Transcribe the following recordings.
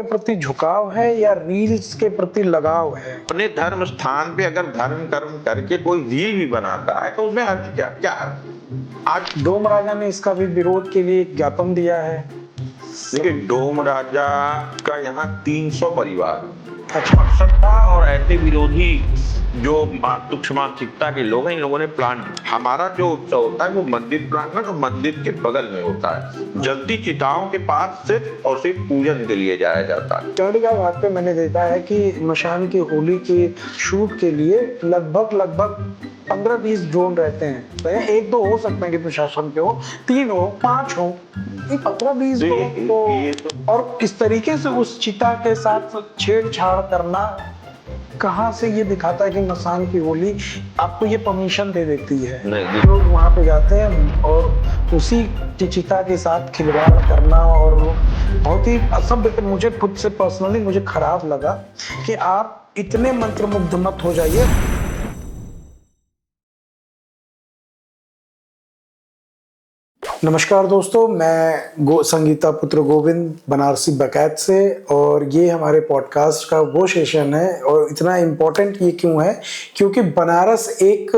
प्रति झुकाव है या रील्स के प्रति लगाव है? अपने धर्म स्थान पे अगर धर्म कर्म करके कोई रील भी बनाता है तो उसमें अर्थ क्या क्या आज डोम राजा ने इसका भी विरोध के लिए एक ज्ञापन दिया है। देखिए, डोम राजा का यहाँ 300 परिवार अच्छा। सत्ता और ऐसे विरोधी जो तुच्छ मानसिकता के लोग हैं, इन लोगों ने प्लान। हमारा जो उत्सव होता है वो मंदिर प्रांगण और मंदिर के बगल में होता है। जलती चिताओं के पास सिर्फ और सिर्फ पूजन के लिए जाया जाता है। चंडीगढ़ घाट पे मैंने देखा है कि मशान की होली के शूट के लिए लगभग 15-20 ड्रोन रहते हैं। तो एक दो हो सकते हैं कि प्रशासन के हो, 3 हो, 5 हो, 15-20 तो और इस तरीके से उस चिता के साथ छेड़छाड़ करना कहाँ से ये दिखाता है कि मसान की होली आपको ये परमिशन दे देती है? नहीं, लोग वहाँ पे जाते हैं और उसी चिता के साथ खिलवाड़ करना और बहुत ही असभ्य। मुझे खुद से पर्सनली मुझे खराब लगा कि आप इतने मंत्रमुग्ध मत हो जाइए। नमस्कार दोस्तों, मैं संगीता पुत्र गोविंद बनारसी बकैत से, और ये हमारे पॉडकास्ट का वो सेशन है। और इतना इम्पोर्टेंट ये क्यों है? क्योंकि बनारस एक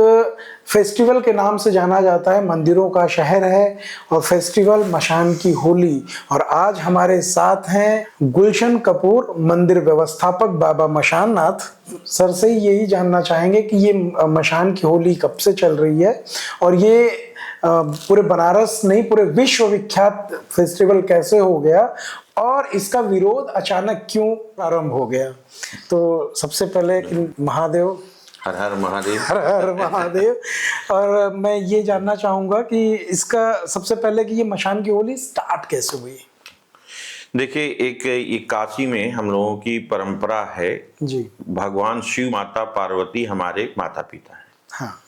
फेस्टिवल के नाम से जाना जाता है, मंदिरों का शहर है, और फेस्टिवल मशान की होली। और आज हमारे साथ हैं गुलशन कपूर, मंदिर व्यवस्थापक बाबा मशान नाथ। सर से यही जानना चाहेंगे कि ये मशान की होली कब से चल रही है और ये पूरे बनारस नहीं पूरे विश्व विख्यात फेस्टिवल कैसे हो गया और इसका विरोध अचानक क्यों प्रारंभ हो गया? तो सबसे पहले महादेव, हर हर महादेव, हर हर महादेव। और मैं ये जानना चाहूंगा कि इसका सबसे पहले कि ये मशान की होली स्टार्ट कैसे हुई? देखिए, एक काशी में हम लोगों की परंपरा है जी। भगवान शिव, माता पार्वती हमारे माता पिता हैं। हाँ।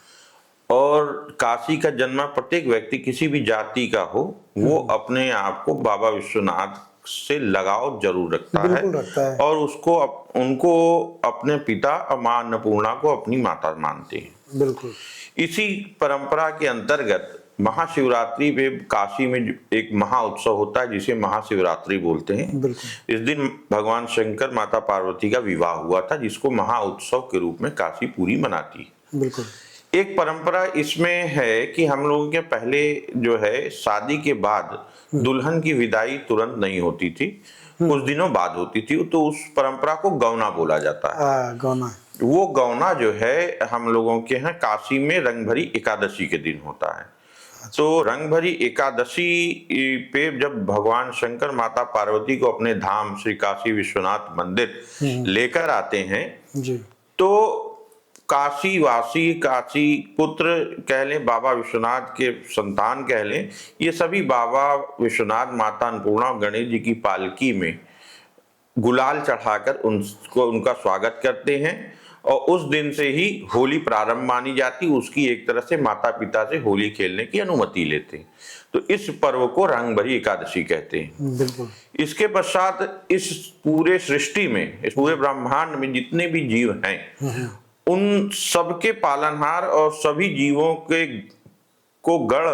और काशी का जन्मा प्रत्येक व्यक्ति किसी भी जाति का हो, वो अपने आप को बाबा विश्वनाथ से लगाव जरूर रखता है और उनको अपने पिता और मां अन्नपूर्णा को अपनी माता मानते हैं। बिल्कुल। इसी परंपरा के अंतर्गत महाशिवरात्रि पे काशी में एक महा उत्सव होता है जिसे महाशिवरात्रि बोलते हैं। इस दिन भगवान शंकर माता पार्वती का विवाह हुआ था, जिसको महा उत्सव के रूप में काशी पूरी मनाती है। बिल्कुल। एक परंपरा इसमें है कि हम लोगों के पहले जो है शादी के बाद दुल्हन की विदाई तुरंत नहीं होती थी, कुछ दिनों बाद होती थी। तो उस परंपरा को गौना बोला जाता है। गौना। वो गौना जो है हम लोगों के यहाँ काशी में रंगभरी एकादशी के दिन होता है। तो रंगभरी एकादशी पे जब भगवान शंकर माता पार्वती को अपने धाम श्री काशी विश्वनाथ मंदिर लेकर आते हैं जी। तो काशी वासी, काशी पुत्र कह लें, बाबा विश्वनाथ के संतान कह लें, ये सभी बाबा विश्वनाथ, माता अन्नपूर्णा और गणेश जी की पालकी में गुलाल चढ़ाकर उनका स्वागत करते हैं। और उस दिन से ही होली प्रारंभ मानी जाती, उसकी एक तरह से माता पिता से होली खेलने की अनुमति लेते हैं। तो इस पर्व को रंगभरी एकादशी कहते हैं। बिल्कुल। इसके पश्चात इस पूरे सृष्टि में, इस पूरे ब्रह्मांड में जितने भी जीव हैं, उन सबके पालनहार और सभी जीवों को गढ़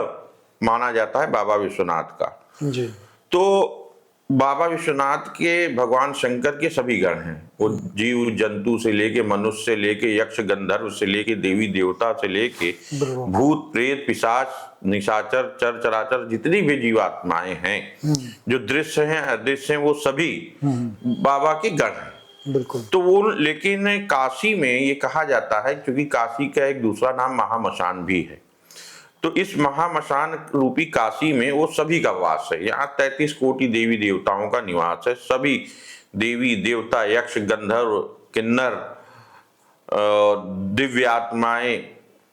माना जाता है बाबा विश्वनाथ का। जी। तो बाबा विश्वनाथ के भगवान शंकर के सभी गण हैं। वो जीव जंतु से लेके, मनुष्य से लेके, यक्ष गंधर्व से लेके, देवी देवता से लेके, भूत प्रेत पिशाच निशाचर चर चराचर जितनी भी जीवात्माएं हैं, जो दृश्य हैं अदृश्य हैं, वो सभी बाबा के गण हैं। बिल्कुल। तो वो, लेकिन काशी में ये कहा जाता है, क्योंकि काशी का एक दूसरा नाम महामशान भी है, तो इस महामशान रूपी काशी में वो सभी का वास है। यहाँ 33 कोटि देवी देवताओं का निवास है। सभी देवी देवता, यक्ष गंधर्व किन्नर, दिव्य आत्माएं,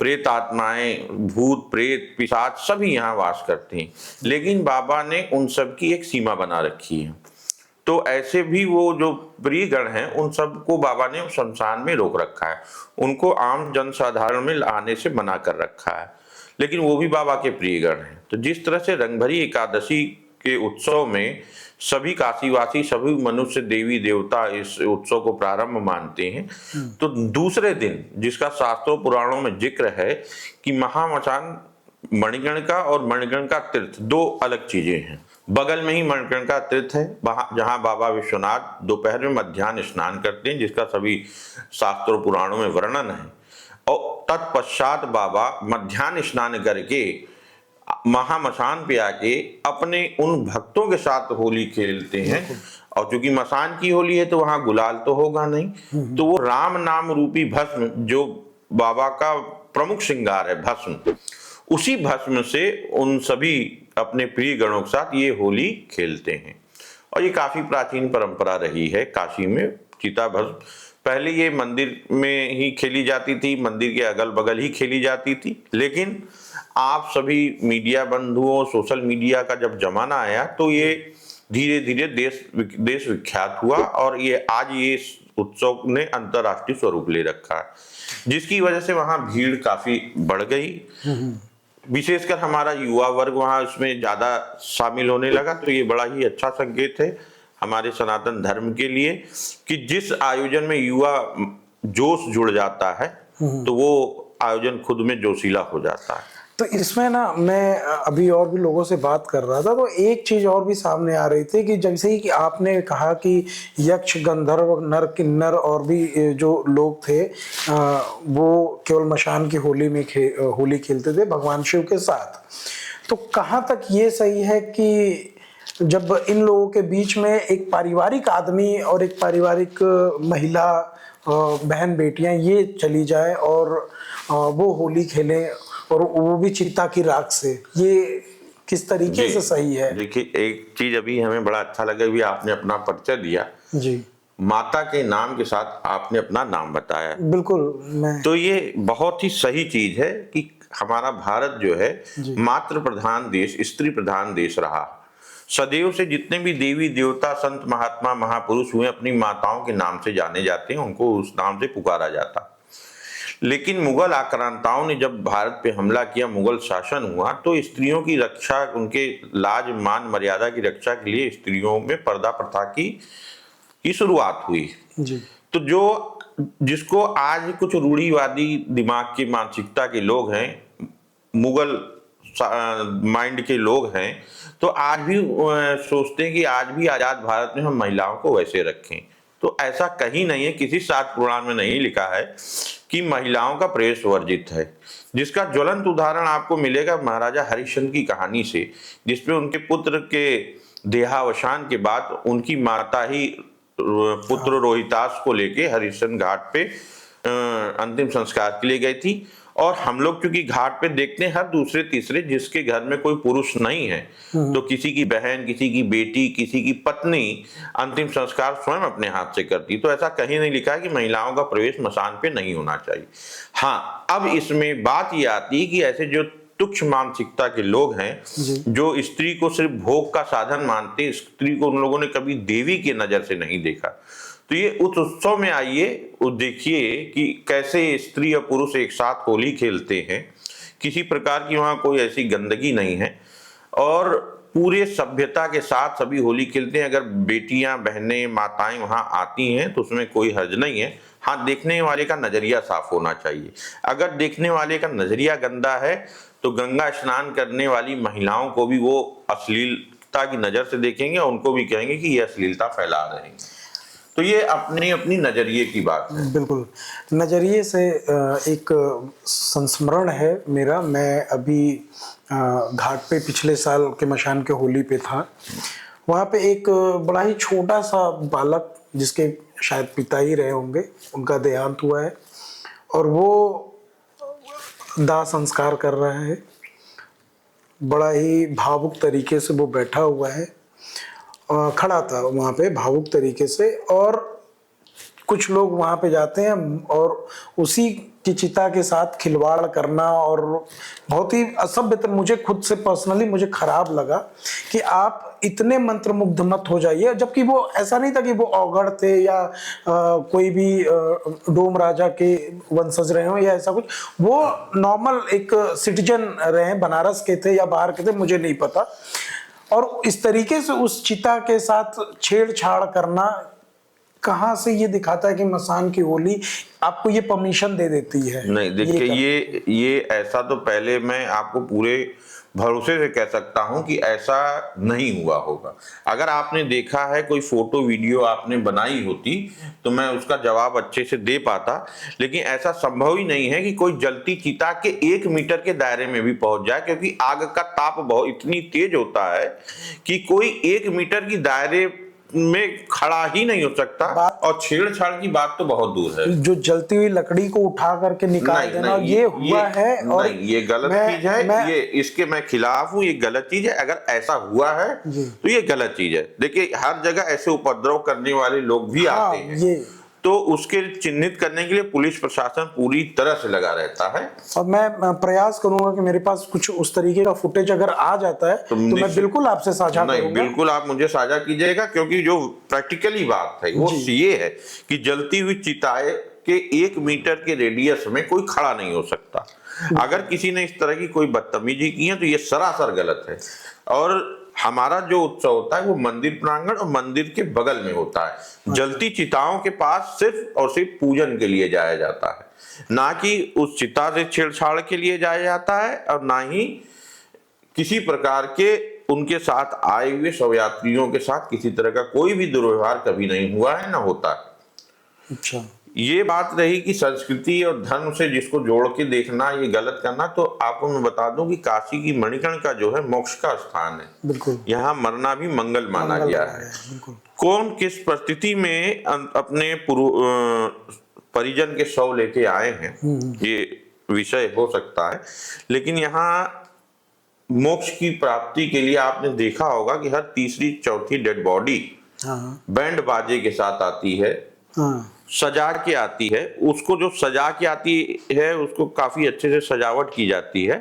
प्रेत आत्माएं, भूत प्रेत पिशाच सभी यहाँ वास करते हैं। लेकिन बाबा ने उन सब की एक सीमा बना रखी है। तो ऐसे भी वो जो प्रिय गण हैं, उन सबको बाबा ने शमशान में रोक रखा है, उनको आम जनसाधारण में आने से मना कर रखा है, लेकिन वो भी बाबा के प्रिय गण हैं। तो जिस तरह से रंगभरी एकादशी के उत्सव में सभी काशीवासी, सभी मनुष्य, देवी देवता इस उत्सव को प्रारंभ मानते हैं, तो दूसरे दिन जिसका शास्त्रों पुराणों में जिक्र है कि महामशान मणिगणिका और मणिगणिका तीर्थ दो अलग चीजें हैं। बगल में ही मणिकर्णिका तीर्थ है, वहां जहां बाबा विश्वनाथ दोपहर में मध्याह्न स्नान करते हैं, जिसका सभी शास्त्रों पुराणों में वर्णन है। और तत्पश्चात बाबा मध्याह्न स्नान करके महामसान पे आके अपने उन भक्तों के साथ होली खेलते हैं। और चूंकि मसान की होली है तो वहां गुलाल तो होगा नहीं, तो वो राम नाम रूपी भस्म, जो बाबा का प्रमुख श्रृंगार है भस्म, उसी भस्म से उन सभी अपने प्रिय गणों के साथ ये होली खेलते हैं। और ये काफी प्राचीन परंपरा रही है काशी में चिता भस्म। पहले ये मंदिर में ही खेली जाती थी, मंदिर के अगल बगल ही खेली जाती थी, लेकिन आप सभी मीडिया बंधुओं, सोशल मीडिया का जब जमाना आया तो ये धीरे धीरे देश विख्यात हुआ और ये आज ये उत्सव ने अंतर्राष्ट्रीय स्वरूप ले रखा है, जिसकी वजह से वहां भीड़ काफी बढ़ गई। विशेषकर हमारा युवा वर्ग वहां इसमें ज्यादा शामिल होने लगा, तो ये बड़ा ही अच्छा संकेत है हमारे सनातन धर्म के लिए कि जिस आयोजन में युवा जोश जुड़ जाता है तो वो आयोजन खुद में जोशीला हो जाता है। तो इसमें ना मैं अभी और भी लोगों से बात कर रहा था, तो एक चीज और भी सामने आ रही थी कि जैसे ही कि आपने कहा कि यक्ष, गंधर्व, नर, किन्नर और भी जो लोग थे वो केवल मशान की होली में होली खेलते थे भगवान शिव के साथ। तो कहाँ तक ये सही है कि जब इन लोगों के बीच में एक पारिवारिक आदमी और एक पारिवारिक महिला, बहन बेटियां ये चली जाए और वो होली खेलें और वो भी चिता की राख से, ये किस तरीके से सही है? देखिए, एक चीज अभी हमें बड़ा अच्छा लगा, भी आपने अपना परिचय दिया जी, माता के नाम के साथ आपने अपना नाम बताया। बिल्कुल। तो ये बहुत ही सही चीज है कि हमारा भारत जो है मातृ प्रधान देश, स्त्री प्रधान देश रहा। सदैव से जितने भी देवी देवता, संत, महात्मा, महापुरुष हुए अपनी माताओं के नाम से जाने जाते हैं, उनको उस नाम से पुकारा जाता। लेकिन मुगल आक्रांताओं ने जब भारत पे हमला किया, मुगल शासन हुआ, तो स्त्रियों की रक्षा, उनके लाज मान मर्यादा की रक्षा के लिए स्त्रियों में पर्दा प्रथा की शुरुआत हुई जी। तो जो जिसको आज कुछ रूढ़िवादी दिमाग की मानसिकता के लोग हैं, मुगल माइंड के लोग हैं, तो आज भी सोचते हैं कि आज भी आजाद भारत में हम महिलाओं को वैसे रखें। तो ऐसा कहीं नहीं है, किसी शास्त्र पुराण में नहीं लिखा है कि महिलाओं का प्रवेश वर्जित है। जिसका ज्वलंत उदाहरण आपको मिलेगा महाराजा हरिश्चंद्र की कहानी से, जिसपे उनके पुत्र के देहावसान के बाद उनकी माता ही पुत्र रोहितास को लेके हरिश्चंद्र घाट पे अंतिम संस्कार के लिए गई थी। और हम लोग क्योंकि घाट पे देखते हैं हर दूसरे तीसरे जिसके घर में कोई पुरुष नहीं है, तो किसी की बहन, किसी की बेटी, किसी की पत्नी अंतिम संस्कार स्वयं अपने हाथ से करती। तो ऐसा कहीं नहीं लिखा है कि महिलाओं का प्रवेश मसान पे नहीं होना चाहिए। हाँ, अब इसमें बात ये आती है कि ऐसे जो तुच्छ मानसिकता के लोग हैं, जो स्त्री को सिर्फ भोग का साधन मानते, स्त्री को उन लोगों ने कभी देवी की नजर से नहीं देखा। तो ये उस उत्सव में आइए, देखिए कि कैसे स्त्री और पुरुष एक साथ होली खेलते हैं, किसी प्रकार की वहां कोई ऐसी गंदगी नहीं है और पूरे सभ्यता के साथ सभी होली खेलते हैं। अगर बेटियां, बहनें, माताएं वहां आती हैं तो उसमें कोई हर्ज नहीं है। हाँ, देखने वाले का नजरिया साफ होना चाहिए। अगर देखने वाले का नजरिया गंदा है तो गंगा स्नान करने वाली महिलाओं को भी वो अश्लीलता की नजर से देखेंगे और उनको भी कहेंगे कि ये अश्लीलता फैला रहे हैं। तो ये अपनी अपनी नजरिए की बात है। बिल्कुल, नजरिए से एक संस्मरण है मेरा। मैं अभी घाट पे पिछले साल के मशान के होली पे था। वहाँ पे एक बड़ा ही छोटा सा बालक, जिसके शायद पिता ही रहे होंगे, उनका देहांत हुआ है और वो दाह संस्कार कर रहा है। बड़ा ही भावुक तरीके से वो बैठा हुआ है, खड़ा था वहाँ पे भावुक तरीके से। और कुछ लोग वहाँ पे जाते हैं और उसी की चिता के साथ खिलवाड़ करना और बहुत ही असभ्य। मुझे खुद से पर्सनली मुझे खराब लगा कि आप इतने मंत्रमुग्ध मत हो जाइए। जबकि वो ऐसा नहीं था कि वो औगड़ थे या कोई भी डोम राजा के वंशज रहे हो या ऐसा कुछ। वो नॉर्मल एक सिटीजन रहे, बनारस के थे या बाहर के थे, मुझे नहीं पता। और इस तरीके से उस चिता के साथ छेड़छाड़ करना कहाँ से ये दिखाता है कि मसान की होली आपको ये परमिशन दे देती है? नहीं, देखिए ये ऐसा तो पहले मैं आपको पूरे भरोसे से कह सकता हूं कि ऐसा नहीं हुआ होगा। अगर आपने देखा है, कोई फोटो वीडियो आपने बनाई होती तो मैं उसका जवाब अच्छे से दे पाता, लेकिन ऐसा संभव ही नहीं है कि कोई जलती चिता के 1 मीटर के दायरे में भी पहुंच जाए, क्योंकि आग का ताप बहुत इतनी तेज होता है कि कोई 1 मीटर की दायरे में खड़ा ही नहीं हो सकता, और छेड़छाड़ की बात तो बहुत दूर है। जो जलती हुई लकड़ी को उठा करके निकाल देना, ये हुआ है। और नहीं, ये गलत चीज है, ये इसके मैं खिलाफ हूँ, ये गलत चीज है। अगर ऐसा हुआ है तो ये गलत चीज है। देखिए, हर जगह ऐसे उपद्रव करने वाले लोग भी आते हैं, तो उसके चिन्हित करने के लिए पुलिस प्रशासन पूरी तरह से लगा रहता है। और मैं प्रयास करूंगा कि मेरे पास कुछ उस तरीके का फुटेज अगर आ जाता है तो मैं बिल्कुल आपसे साझा करूंगा। बिल्कुल आप मुझे साझा कीजिएगा, क्योंकि जो प्रैक्टिकली बात है वो ये है कि जलती हुई चिताएं के 1 मीटर के रेडियस में कोई खड़ा नहीं हो सकता। अगर किसी ने इस तरह की कोई बदतमीजी की है तो ये सरासर गलत है। और हमारा जो उत्सव होता है वो मंदिर प्रांगण और मंदिर के बगल में होता है। जलती चिताओं के पास सिर्फ और सिर्फ पूजन के लिए जाया जाता है, ना कि उस चिता से छेड़छाड़ के लिए जाया जाता है, और ना ही किसी प्रकार के उनके साथ आए हुए शवयात्रियों के साथ किसी तरह का कोई भी दुर्व्यवहार कभी नहीं हुआ है, ना होता है। अच्छा, ये बात रही कि संस्कृति और धर्म से जिसको जोड़ के देखना, ये गलत करना, तो आपको मैं बता दूं कि काशी की मणिकर्णिका जो है मोक्ष का स्थान है। बिल्कुल, यहाँ मरना भी मंगल माना गया है। कौन किस परिस्थिति में अपने परिजन के शव लेके आए हैं, ये विषय हो सकता है, लेकिन यहाँ मोक्ष की प्राप्ति के लिए आपने देखा होगा कि हर तीसरी चौथी डेड बॉडी बैंड बाजे के साथ आती है, सजा के आती है। उसको जो सजा के आती है उसको काफी अच्छे से सजावट की जाती है,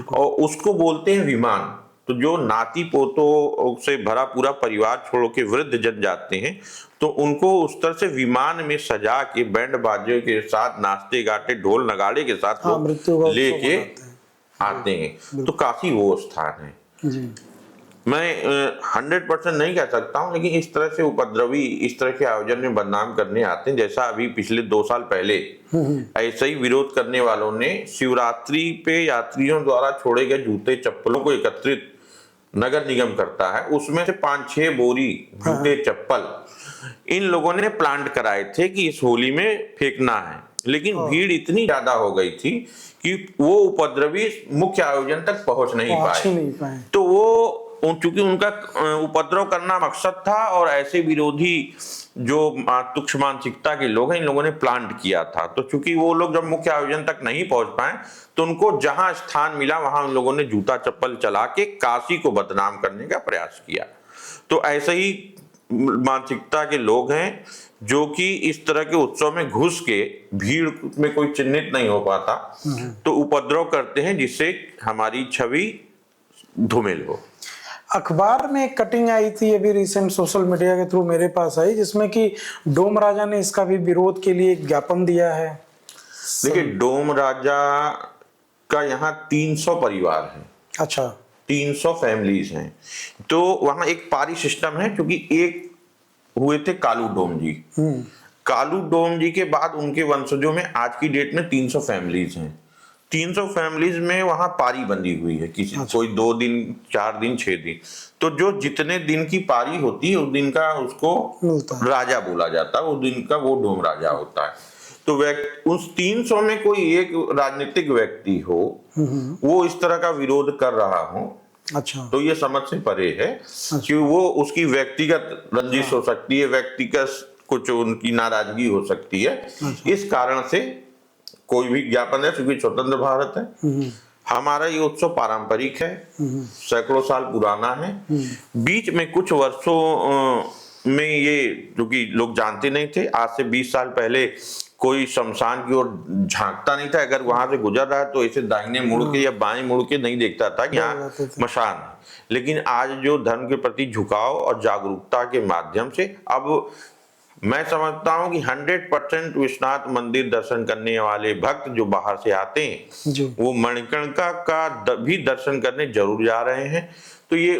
और उसको बोलते हैं विमान। तो जो नाती पोतों से भरा पूरा परिवार छोड़ के वृद्ध जन जाते हैं, तो उनको उस तरह से विमान में सजा के बैंड बाजे के साथ, नाचते गाते ढोल नगाड़े के साथ लेके आते हैं। तो काफी वो स्थान है। मैं 100% नहीं कह सकता हूं, लेकिन इस तरह से उपद्रवी इस तरह के आयोजन में बदनाम करने आते हैं। जैसा अभी पिछले 2 साल पहले ऐसे ही विरोध करने वालों ने शिवरात्रि पे यात्रियों द्वारा छोड़े गए जूते चप्पलों को एकत्रित नगर निगम करता है, उसमें से 5-6 बोरी जूते चप्पल इन लोगों ने प्लांट कराए थे कि इस होली में फेंकना है। लेकिन भीड़ इतनी ज्यादा हो गई थी कि वो उपद्रवी मुख्य आयोजन तक पहुंच नहीं पाए। तो वो चूंकि उनका उपद्रव करना मकसद था, और ऐसे विरोधी जो तुच्छ मानसिकता के लोग हैं, इन लोगों ने प्लांट किया था। तो चूंकि वो लोग जब मुख्य आयोजन तक नहीं पहुंच पाए, तो उनको जहां स्थान मिला वहां उन लोगों ने जूता चप्पल चला के काशी को बदनाम करने का प्रयास किया। तो ऐसे ही मानसिकता के लोग हैं जो कि इस तरह के उत्सव में घुस के भीड़ में कोई चिन्हित नहीं हो पाता, तो उपद्रव करते हैं, जिससे हमारी छवि धूमिल हो। अखबार में एक कटिंग आई थी अभी रिसेंट, सोशल मीडिया के थ्रू मेरे पास आई, जिसमें कि डोम राजा ने इसका भी विरोध के लिए एक ज्ञापन दिया है। देखिए, डोम राजा का यहाँ 300 परिवार हैं। अच्छा, 300 फैमिलीज हैं। तो वहां एक पारी सिस्टम है, क्योंकि एक हुए थे कालू डोम जी। कालू डोम जी के बाद उनके वंशजों में आज की डेट में 300 फैमिलीज हैं। 300 फैमिलीज में वहां पारी बंधी हुई है, किसी कोई 2 दिन 4 दिन 6 दिन। तो जो जितने दिन की पारी होती है उस दिन का उसको राजा बोला जाता है, उस दिन का वो डोम राजा होता है। तो उस 300 में कोई एक राजनीतिक व्यक्ति हो, वो इस तरह का विरोध कर रहा हो, अच्छा, तो ये समझ से परे है कि वो उसकी व्यक्तिगत रंजिश हो सकती है, व्यक्तिगत कुछ उनकी नाराजगी हो सकती है। इस कारण से कोई भी ज्ञापन है, क्योंकि स्वतंत्र भारत है, हमारा ये उत्सव पारंपरिक है, सैकड़ों साल पुराना है। बीच में कुछ वर्षों में ये, जो कि लोग जानते नहीं थे, आज से 20 साल पहले कोई शमशान की ओर झांकता नहीं था। अगर वहां से गुजर रहा है तो ऐसे दाहिने मुड़ के या बाएं मुड़ के नहीं देखता था कि यहाँ मशान है। लेकिन आज जो धर्म के प्रति झुकाव और जागरूकता के माध्यम से, अब मैं समझता हूं कि 100% विश्वनाथ मंदिर दर्शन करने वाले भक्त जो बाहर से आते हैं, वो मणिकर्णिका का भी दर्शन करने जरूर जा रहे हैं। तो ये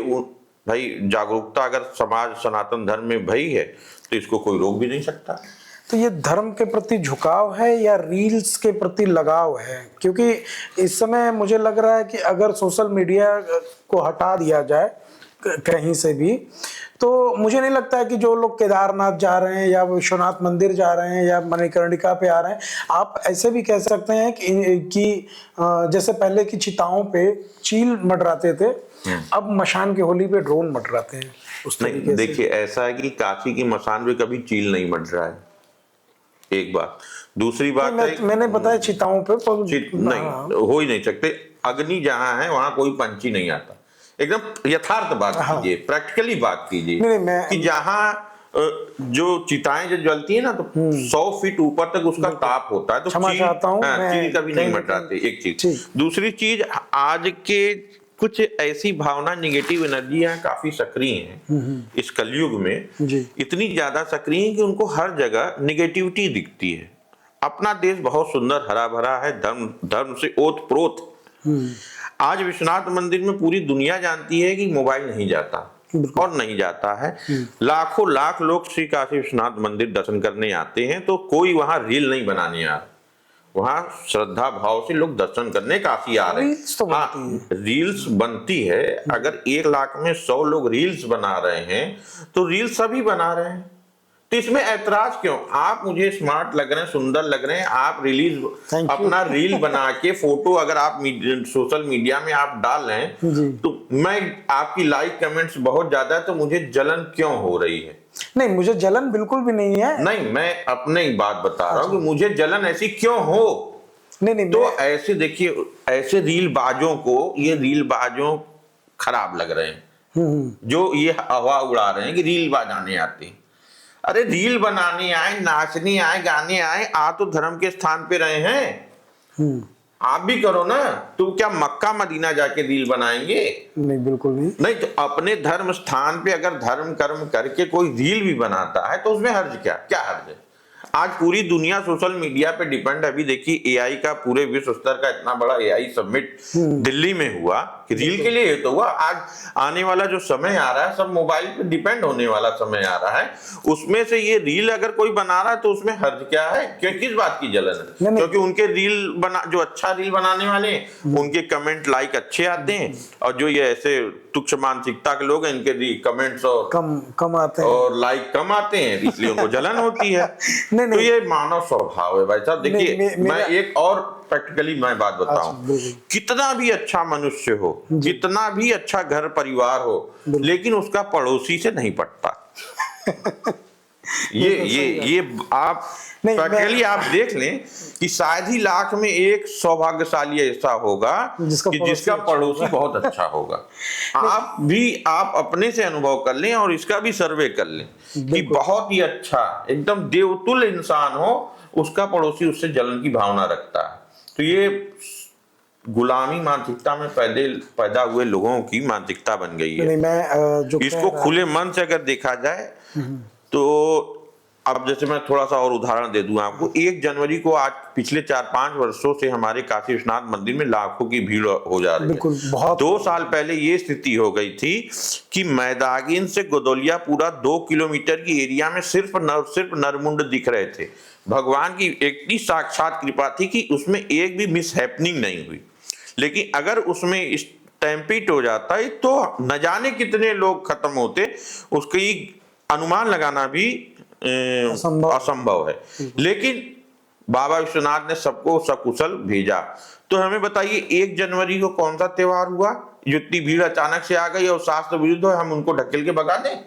भाई जागरूकता अगर समाज सनातन धर्म में भई है, तो इसको कोई रोक भी नहीं सकता। तो ये धर्म के प्रति झुकाव है या रील्स के प्रति लगाव है? क्योंकि इस समय मुझे लग रहा है कि अगर सोशल मीडिया को हटा दिया जाए कहीं से भी, तो मुझे नहीं लगता है कि जो लोग केदारनाथ जा रहे हैं या विश्वनाथ मंदिर जा रहे हैं या मणिकर्णिका पे आ रहे हैं, आप ऐसे भी कह सकते हैं कि जैसे पहले की चिताओं पे चील मंडराते थे, अब मशान की होली पे ड्रोन मंडराते हैं उस तरीके से। देखिए, ऐसा है कि काशी की मसान पे कभी चील नहीं मंडरा है, एक बात। दूसरी बात है, मैंने बताया चिताओं पे नहीं हो ही नहीं सकते। अग्नि जहां है वहां कोई पंछी नहीं आता। एकदम यथार्थ बात कीजिए, प्रैक्टिकली बात कीजिए कि जहां जो चिताएं जो जलती है ना, तो 100 फीट ऊपर तक उसका ताप होता है, तो चील कभी नहीं मंडराते। एक चीज। दूसरी चीज, आज के कुछ ऐसी भावना, निगेटिव एनर्जियां काफी सक्रिय हैं इस कलयुग में, इतनी ज्यादा सक्रिय है कि उनको हर जगह निगेटिविटी दिखती है। अपना देश बहुत सुंदर हरा भरा है, धर्म से ओत प्रोत। आज विश्वनाथ मंदिर में पूरी दुनिया जानती है कि मोबाइल नहीं जाता और नहीं जाता है। लाखों लाख लोग श्री काशी विश्वनाथ मंदिर दर्शन करने आते हैं, तो कोई वहां रील नहीं बनाने आ रहा, वहां श्रद्धा भाव से लोग दर्शन करने काफी आ रहे हैं। हाँ, रील्स बनती है। अगर 1 लाख में 100 लोग रील्स बना रहे हैं, तो रील्स सभी बना रहे हैं, तो इसमें ऐतराज क्यों? आप मुझे स्मार्ट लग रहे हैं, सुंदर लग रहे हैं, आप अपना रील बना के फोटो अगर आप सोशल मीडिया में आप डाल रहे हैं, तो मैं आपकी लाइक कमेंट्स बहुत ज्यादा है, तो मुझे जलन क्यों हो रही है? नहीं, मुझे जलन बिल्कुल भी नहीं है। नहीं, मैं अपने ही बात बता रहा हूँ कि मुझे जलन ऐसी क्यों हो। नहीं, तो ऐसे देखिए, ऐसे रील बाजों को, ये रील बाजों खराब लग रहे हैं जो ये हवा उड़ा रहे हैं कि रील बजाने आते हैं। अरे रील बनाने आए, नाचने आए, गाने आए, आ तो धर्म के स्थान पे रहे हैं, आप भी करो ना। तो क्या मक्का मदीना जाके रील बनाएंगे? नहीं, बिल्कुल नहीं। नहीं, तो अपने धर्म स्थान पे अगर धर्म कर्म करके कोई रील भी बनाता है, तो उसमें हर्ज क्या हर्ज है? आज पूरी दुनिया सोशल मीडिया पे डिपेंड है। अभी देखिए, एआई का पूरे विश्व स्तर का इतना बड़ा एआई समिट दिल्ली में हुआ कि रील के लिए तो हुआ। आज आने वाला जो समय आ रहा है, सब मोबाइल पे डिपेंड होने वाला समय आ रहा है। उसमें से ये रील अगर कोई बना रहा है, तो उसमें हर्ज क्या है? क्यों, किस बात की जलन है? क्योंकि उनके रील जो अच्छा रील बनाने वाले हैं, उनके कमेंट लाइक अच्छे आते हैं, और जो ये ऐसे तुच्छ मानसिकता के लोग हैं, इनके कमेंट्स और कम आते हैं और लाइक कम आते हैं, इसलिए उनको जलन होती है। तो ये मानव स्वभाव है भाई साहब। देखिए, मैं एक और प्रैक्टिकली मैं बात बताऊं, कितना भी अच्छा मनुष्य हो, कितना भी अच्छा घर परिवार हो, लेकिन उसका पड़ोसी से नहीं पटता। ये आप प्रैक्टिकली आप देख लें कि शायद ही लाख में एक सौभाग्यशाली ऐसा होगा कि जिसका पड़ोसी बहुत अच्छा होगा। आप अपने से अनुभव कर लें और इसका भी सर्वे कर लें कि बहुत ही अच्छा, एकदम देवतुल्य इंसान हो, उसका पड़ोसी उससे जलन की भावना रखता है। तो ये गुलामी मानसिकता में पैदा हुए लोगों की मानसिकता बन गई है। इसको खुले मन से अगर देखा जाए तो अब जैसे मैं थोड़ा सा और उदाहरण दे दूं आपको। 1 जनवरी को आज पिछले 4-5 वर्षों से हमारे काशी विश्वनाथ मंदिर में लाखों की भीड़ हो जा रही है। 2 साल पहले ये स्थिति हो गई थी कि मैदागिन से गोदौलिया पूरा 2 किलोमीटर की एरिया में सिर्फ नरमुंड दिख रहे थे। भगवान की इतनी साक्षात कृपा थी कि उसमें एक भी मिस हैपनिंग नहीं हुई। लेकिन अगर उसमें स्टैम्पीड हो जाता है, तो न जाने कितने लोग खत्म होते, उसकी अनुमान लगाना भी असंभव है। लेकिन बाबा विश्वनाथ ने सबको सकुशल भेजा। तो हमें बताइए, 1 जनवरी को कौन सा त्योहार हुआ जो इतनी भीड़ अचानक से आ गई और शास्त्र विरुद्ध है, हम उनको ढकेल के भगा दें?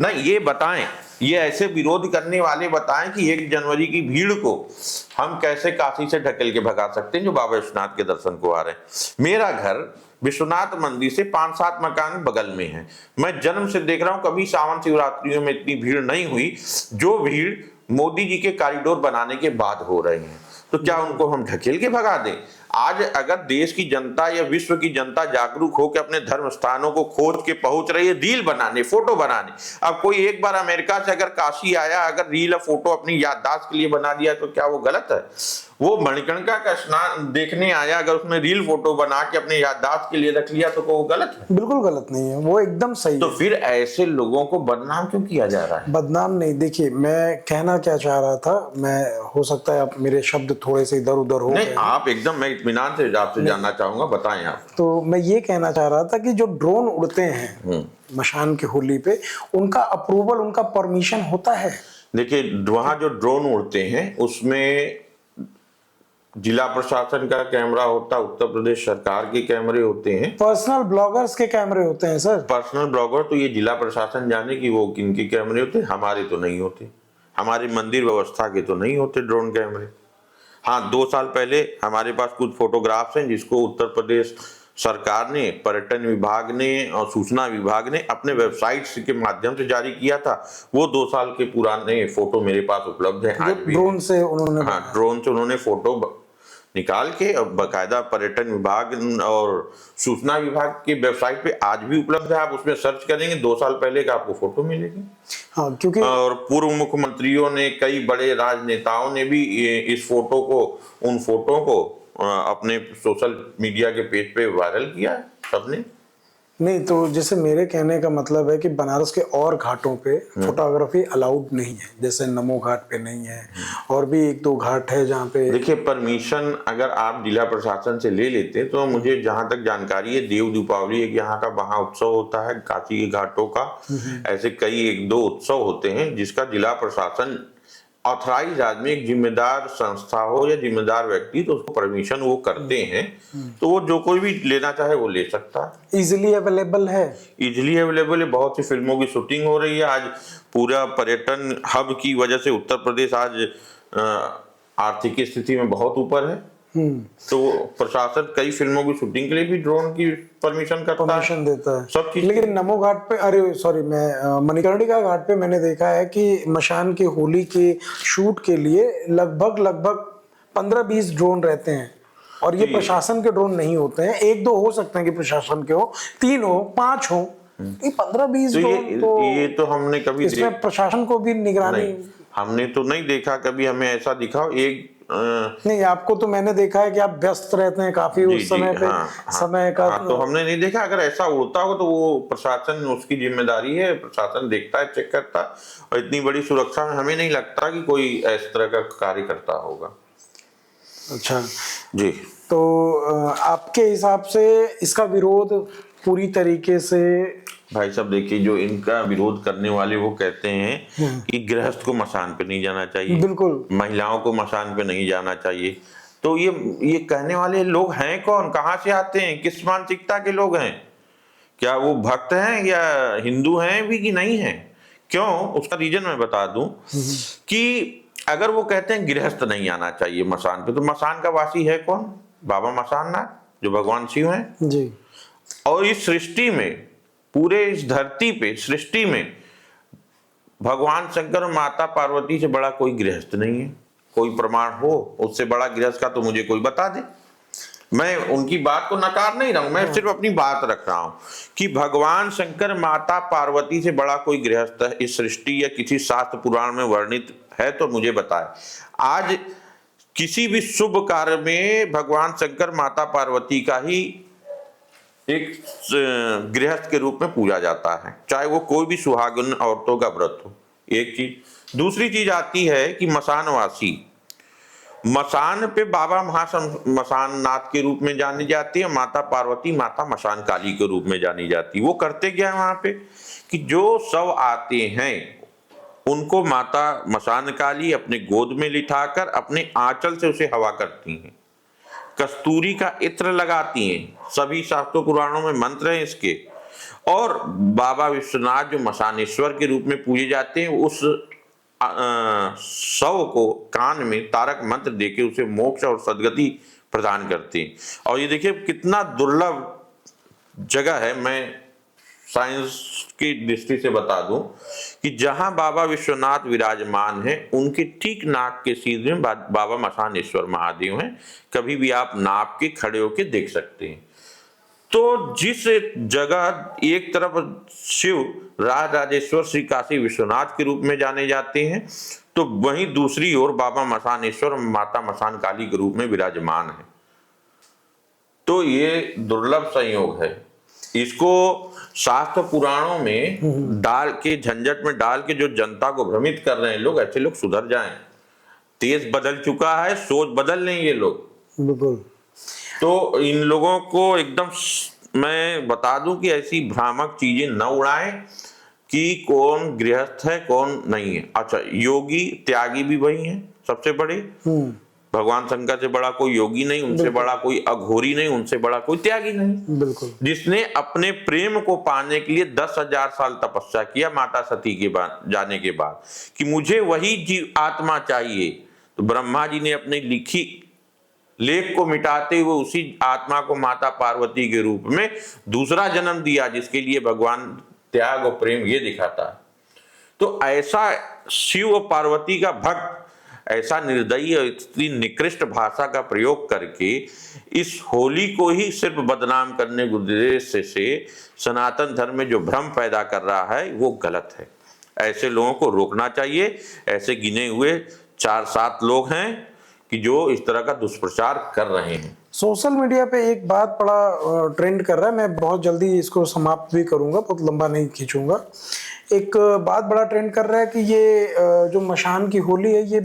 नहीं, ये बताएं, ये ऐसे विरोध करने वाले बताएं कि 1 जनवरी की भीड़ को हम कैसे काशी से ढकेल के भगा सकते हैं जो बाबा विश्वनाथ के दर्शन को आ रहे हैं। मेरा घर विश्वनाथ मंदिर से 5-7 मकान बगल में है। मैं जन्म से देख रहा हूं, कभी सावन शिवरात्रियों में इतनी भीड़ नहीं हुई जो भीड़ मोदी जी के कॉरिडोर बनाने के बाद हो रहे हैं। तो क्या उनको हम ढकेल के भगा दें? आज अगर देश की जनता या विश्व की जनता जागरूक हो के अपने धर्म स्थानों को खोज के पहुंच रही है रील बनाने, फोटो बनाने। अब कोई एक बार अमेरिका से अगर काशी आया, अगर रील और फोटो अपनी याददाश्त के लिए बना दिया, तो क्या वो गलत है? वो मणिकर्णिका का स्नान देखने आया, अगर उसने रील फोटो बना के अपने याददाश्त के लिए रख लिया तो वो गलत है? बिल्कुल गलत नहीं है, वो एकदम सही तो है। फिर ऐसे लोगों को बदनाम क्यों किया जा रहा है? बदनाम नहीं, देखिए मैं कहना क्या चाह रहा था, मैं हो सकता है आप मेरे शब्द थोड़े से इधर उधर हो नहीं, गए। आप एकदम, मैं इत्मीनान से आपसे जानना चाहूंगा, बताएं आप। तो मैं ये कहना चाह रहा था कि जो ड्रोन उड़ते हैं मशान की होली पे, उनका अप्रूवल, उनका परमिशन होता है? देखिए, वहां जो ड्रोन उड़ते हैं उसमें जिला प्रशासन का कैमरा होता है, उत्तर प्रदेश सरकार के कैमरे होते हैं, पर्सनल ब्लॉगर्स के कैमरे होते हैं सर। पर्सनल ब्लॉगर, तो ये जिला प्रशासन जाने कि वो किनके कैमरे होते हैं, हमारे तो नहीं होते, हमारे मंदिर व्यवस्था के तो नहीं होते ड्रोन कैमरे। हाँ, 2 साल पहले हमारे पास कुछ फोटोग्राफ्स हैं जिसको उत्तर प्रदेश सरकार ने, पर्यटन विभाग ने और सूचना विभाग ने अपने वेबसाइट्स के माध्यम से जारी किया था। वो 2 साल के पुराने फोटो मेरे पास उपलब्ध हैं आज भी। ड्रोन से उन्होंने, हाँ, ड्रोन से उन्होंने फोटो निकाल के और बाकायदा पर्यटन विभाग और सूचना विभाग की वेबसाइट पे आज भी उपलब्ध है। आप उसमें सर्च करेंगे 2 साल पहले का आपको फोटो मिलेगी। हाँ, क्योंकि और पूर्व मुख्यमंत्रियों ने, कई बड़े राजनेताओं ने भी इस फोटो को, उन फोटो को अपने सोशल मीडिया के पेज पे वायरल किया है सबने। नहीं, तो जैसे मेरे कहने का मतलब है कि बनारस के और घाटों पे फोटोग्राफी अलाउड नहीं है, जैसे नमो घाट पे नहीं है, और भी 1-2 घाट है जहाँ पे। देखिए, परमिशन अगर आप जिला प्रशासन से ले लेते हैं तो मुझे जहां तक जानकारी है, देव दीपावली एक यहाँ का वहां उत्सव होता है, काशी के घाटों का, ऐसे कई 1-2 उत्सव होते हैं जिसका जिला प्रशासन ऑथराइज आदमी, एक जिम्मेदार संस्था हो या जिम्मेदार व्यक्ति, तो उसको परमिशन वो करते हैं, तो वो जो कोई भी लेना चाहे वो ले सकता है। इजीली अवेलेबल है, इजिली अवेलेबल है। बहुत सी फिल्मों की शूटिंग हो रही है आज। पूरा पर्यटन हब की वजह से उत्तर प्रदेश आज आर्थिक स्थिति में बहुत ऊपर है, तो प्रशासन कई फिल्मों की शूटिंग के लिए भी ड्रोन की परमिशन करता है, परमिशन देता है सब चीज। लेकिन नमो घाट पे, अरे सॉरी, मैं मणिकर्णिका घाट पे मैंने देखा है कि मशान की होली के शूट के लिए लगभग 15-20 ड्रोन रहते हैं, और ये प्रशासन के ड्रोन नहीं होते हैं। 1-2 हो सकते हैं कि प्रशासन के हो, 3 हो, 5 हो, ये 15-20 ड्रोन, तो ये तो हमने कभी इसमें प्रशासन को भी निगरानी हमने तो नहीं देखा कभी, हमें ऐसा दिखा एक नहीं। आपको तो मैंने देखा है कि आप व्यस्त रहते हैं काफी उस समय पे, समय का, तो हमने नहीं देखा। अगर ऐसा उड़ता हो तो वो प्रशासन, उसकी जिम्मेदारी है, प्रशासन देखता है, चेक करता है, और इतनी बड़ी सुरक्षा में हमें नहीं लगता कि कोई इस तरह का कार्य करता होगा। अच्छा जी, तो आपके हिसाब से इसका विरोध पूरी तरीके से? भाई साहब देखिए, जो इनका विरोध करने वाले वो कहते हैं कि गृहस्थ को मसान पे नहीं जाना चाहिए, बिल्कुल, महिलाओं को मसान पे नहीं जाना चाहिए। तो ये कहने वाले लोग हैं कौन, कहाँ से आते हैं, किस मानसिकता के लोग हैं? क्या वो भक्त हैं या हिंदू हैं भी कि नहीं हैं? क्यों, उसका रीजन मैं बता दूं कि अगर वो कहते हैं गृहस्थ नहीं आना चाहिए मसान पे, तो मसान का वासी है कौन? बाबा मसान नाथ, जो भगवान शिव हैं जी। और इस सृष्टि में, पूरे इस धरती पे, सृष्टि में भगवान शंकर और माता पार्वती से बड़ा कोई गृहस्थ नहीं है। कोई प्रमाण हो उससे बड़ा गृहस्थ का तो मुझे कोई बता दे। मैं उनकी बात को नकार नहीं रहा हूं, मैं सिर्फ अपनी बात रख रहा हूं कि भगवान शंकर, माता पार्वती से बड़ा कोई गृहस्थ है इस सृष्टि या किसी शास्त्र पुराण में वर्णित है तो मुझे बताए। आज किसी भी शुभ कार्य में भगवान शंकर, माता पार्वती का ही एक गृहस्थ के रूप में पूजा जाता है, चाहे वो कोई भी सुहागिन औरतों का व्रत हो। एक चीज। दूसरी चीज आती है कि मसानवासी, मसान पे बाबा मसान नाथ के रूप में जानी जाती है, माता पार्वती माता मसान काली के रूप में जानी जाती है। वो करते क्या है वहां पे कि जो शव आते हैं उनको माता मसान काली अपने गोद में लिटाकर अपने आंचल से उसे हवा करती हैं, कस्तूरी का इत्र लगाती हैं। सभी शास्त्रों पुराणों में मंत्र हैं इसके। और बाबा विश्वनाथ जो मसानेश्वर के रूप में पूजे जाते हैं, उस शव को कान में तारक मंत्र देके उसे मोक्ष और सद्गति प्रदान करते हैं। और ये देखिए कितना दुर्लभ जगह है। मैं साइंस की दृष्टि से बता दूं कि जहां बाबा विश्वनाथ विराजमान हैं, उनके ठीक नाक के सीधे में बाबा मसानेश्वर महादेव हैं। कभी भी आप नाप के खड़े होके देख सकते हैं। तो जिस जगह एक तरफ शिव राज राजेश्वर श्री काशी विश्वनाथ के रूप में जाने जाते हैं, तो वहीं दूसरी ओर बाबा मसानेश्वर माता मसान काली के रूप में विराजमान है। तो ये दुर्लभ संयोग है। इसको शास्त्र पुराणों में डाल के, झंझट में डाल के जो जनता को भ्रमित कर रहे हैं लोग, ऐसे लोग सुधर जाएं। देश बदल चुका है, सोच बदल लें ये लोग। बिल्कुल। तो इन लोगों को एकदम मैं बता दूं कि ऐसी भ्रामक चीजें न उड़ाएं कि कौन गृहस्थ है कौन नहीं है। अच्छा, योगी त्यागी भी वही है सबसे बड़े। भगवान शंकर से बड़ा कोई योगी नहीं, उनसे बड़ा कोई अघोरी नहीं, उनसे बड़ा कोई त्यागी नहीं। बिल्कुल। जिसने अपने प्रेम को पाने के लिए 10,000 साल तपस्या किया माता सती के बाद, जाने के बाद, कि मुझे वही जीव आत्मा चाहिए। तो ब्रह्मा जी ने अपनी लिखी लेख को मिटाते हुए उसी आत्मा को माता पार्वती के रूप में दूसरा जन्म दिया, जिसके लिए भगवान त्याग और प्रेम ये दिखाता है। तो ऐसा शिव और पार्वती का भक्त ऐसा निर्दयी और इतनी निकृष्ट भाषा का प्रयोग करके इस होली को ही सिर्फ बदनाम करने के उद्देश्य से सनातन धर्म में जो भ्रम पैदा कर रहा है वो गलत है। ऐसे लोगों को रोकना चाहिए। ऐसे गिने हुए 4-7 लोग हैं कि जो इस तरह का दुष्प्रचार कर रहे हैं। सोशल मीडिया पे एक बात बड़ा ट्रेंड कर रहा है, मैं बहुत जल्दी इसको समाप्त भी करूंगा, बहुत लंबा नहीं खींचूंगा। एक बात बड़ा ट्रेंड कर रहा है कि ये जो मशान की होली है ये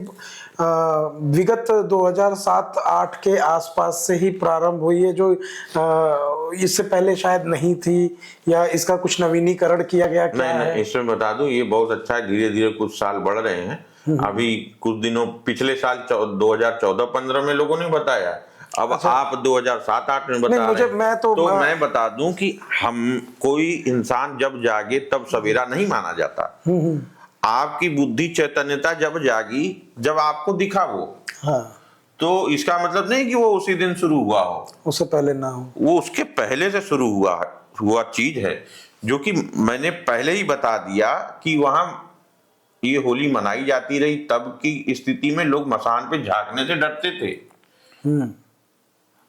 विगत 2007-8 के आसपास से ही प्रारंभ हुई है, जो इससे पहले शायद नहीं थी, या इसका कुछ नवीनीकरण किया गया क्या है? नहीं, इसमें बता दूं ये बहुत अच्छा है। धीरे धीरे कुछ साल बढ़ रहे हैं। अभी कुछ दिनों पिछले साल 2014-15 में लोगों ने बताया, अब अच्छा। आप 2007-8 में बता रहे हैं। मैं बता दूं कि हम कोई इंसान जब जागे तब सवेरा नहीं माना जाता। आपकी बुद्धि चैतन्यता जब जागी, जब आपको दिखा वो, हाँ। तो इसका मतलब नहीं कि वो उसी दिन शुरू हुआ हो, उससे पहले ना हो, वो उसके पहले से शुरू हुआ चीज है। जो कि मैंने पहले ही बता दिया कि वहां ये होली मनाई जाती रही, तब की स्थिति में लोग मसान पे झांकने से डरते थे।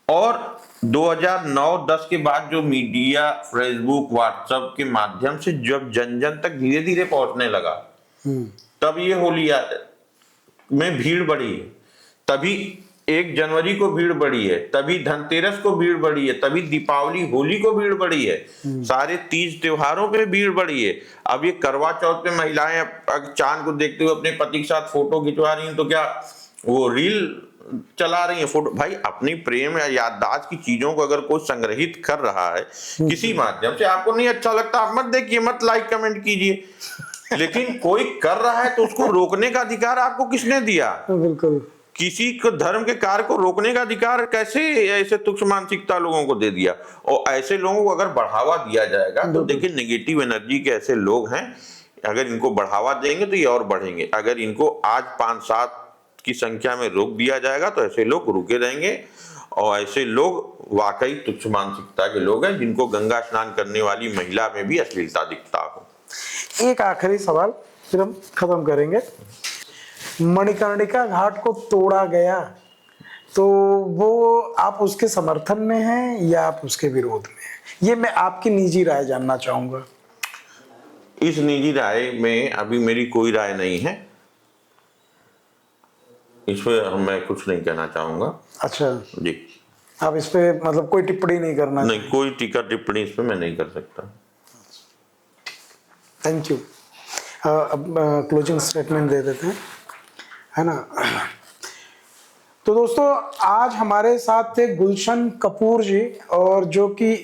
और 2009-10 के बाद जो मीडिया, फेसबुक, व्हाट्सएप के माध्यम से जब जन जन तक धीरे धीरे पहुंचने लगा, तब ये होली में भीड़ बढ़ी है। तभी 1 जनवरी को भीड़ बढ़ी है, तभी धनतेरस को भीड़ बढ़ी है, तभी दीपावली होली को भीड़ बढ़ी है, सारे तीज त्योहारों पे भीड़ बढ़ी है। अब ये करवा चौथ पे महिलाएं चांद को देखते हुए अपने पति के साथ फोटो खिंचवा रही हैं, तो क्या वो रील चला रही है फोटो? भाई, अपनी प्रेम या याददाश्त की चीजों को अगर कोई संग्रहित कर रहा है किसी माध्यम से, आपको नहीं अच्छा लगता आप मत देखिए, मत लाइक कमेंट कीजिए। लेकिन कोई कर रहा है तो उसको रोकने का अधिकार आपको किसने दिया? बिल्कुल। किसी को धर्म के कार्य को रोकने का अधिकार कैसे ऐसे तुच्छ मानसिकता लोगों को दे दिया? और ऐसे लोगों को अगर बढ़ावा दिया जाएगा तो देखिए, नेगेटिव एनर्जी के ऐसे लोग हैं, अगर इनको बढ़ावा देंगे तो ये और बढ़ेंगे। अगर इनको आज 5-7 की संख्या में रोक दिया जाएगा तो ऐसे लोग रुके रहेंगे। और ऐसे लोग वाकई तुच्छ मानसिकता के लोग हैं, जिनको गंगा स्नान करने वाली महिला में भी अश्लीलता दिखता हो। एक आखिरी सवाल, फिर हम खत्म करेंगे। मणिकर्णिका घाट को तोड़ा गया, तो वो आप उसके समर्थन में हैं या आप उसके विरोध में हैं? ये मैं आपकी निजी राय जानना चाहूंगा। इस निजी राय में अभी मेरी कोई राय नहीं है, इस पर मैं कुछ नहीं कहना चाहूंगा। अच्छा जी, आप इस पे मतलब कोई टिप्पणी नहीं करना? नहीं, कोई टिप्पणी इस पे मैं नहीं कर सकता। Thank you. अब क्लोजिंग स्टेटमेंट दे देते हैं, है ना। तो दोस्तों, आज हमारे साथ थे गुलशन कपूर जी, और जो कि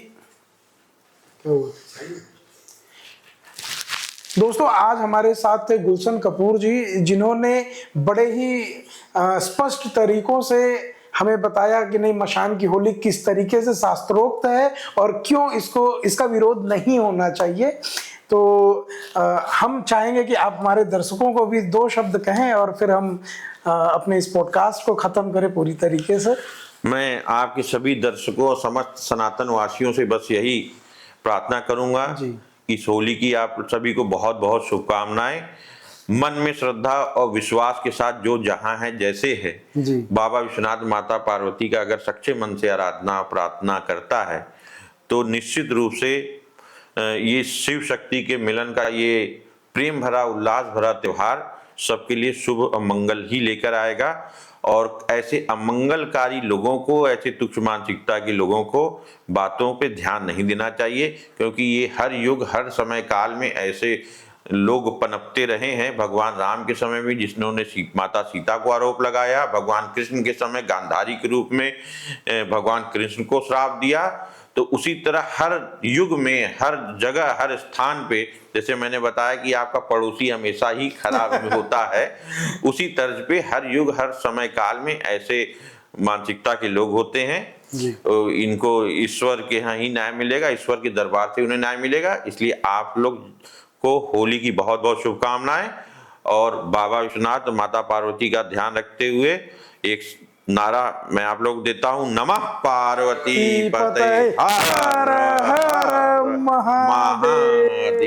दोस्तों आज हमारे साथ थे गुलशन कपूर जी, जिन्होंने बड़े ही स्पष्ट तरीकों से हमें बताया कि नहीं, मशान की होली किस तरीके से शास्त्रोक्त है और क्यों इसका विरोध नहीं होना चाहिए। तो हम चाहेंगे कि आप हमारे दर्शकों को भी 2 शब्द कहें और फिर हम अपने इस पॉडकास्ट को खत्म करें पूरी तरीके से। मैं आपके सभी दर्शकों और समस्त सनातन वासियों से बस यही प्रार्थना करूंगा, इस होली की आप सभी को बहुत बहुत शुभकामनाएं। मन में श्रद्धा और विश्वास के साथ जो जहां है जैसे है, बाबा विश्वनाथ, माता पार्वती का अगर सच्चे मन से आराधना प्रार्थना करता है तो निश्चित रूप से ये शिव शक्ति के मिलन का ये प्रेम भरा उल्लास भरा त्योहार सबके लिए शुभ और मंगल ही लेकर आएगा। और ऐसे अमंगलकारी लोगों को, ऐसे तुच्छ मानसिकता के लोगों को बातों पे ध्यान नहीं देना चाहिए, क्योंकि ये हर युग हर समय काल में ऐसे लोग पनपते रहे हैं। भगवान राम के समय में जिन्होंने माता सीता को आरोप लगाया, भगवान कृष्ण के समय गांधारी के रूप में भगवान कृष्ण को श्राप दिया, तो उसी तरह हर युग में हर जगह हर स्थान पे, जैसे मैंने बताया कि आपका पड़ोसी हमेशा ही खराब होता है, उसी तर्ज पे हर युग हर समय काल में ऐसे मानसिकता के लोग होते हैं। तो इनको ईश्वर के यहाँ ही न्याय मिलेगा, ईश्वर के दरबार से उन्हें न्याय मिलेगा। इसलिए आप लोग को होली की बहुत बहुत शुभकामनाएं, और बाबा विश्वनाथ माता पार्वती का ध्यान रखते हुए एक नारा मैं आप लोग देता हूं, नमः पार्वती पते हर हर महादेव।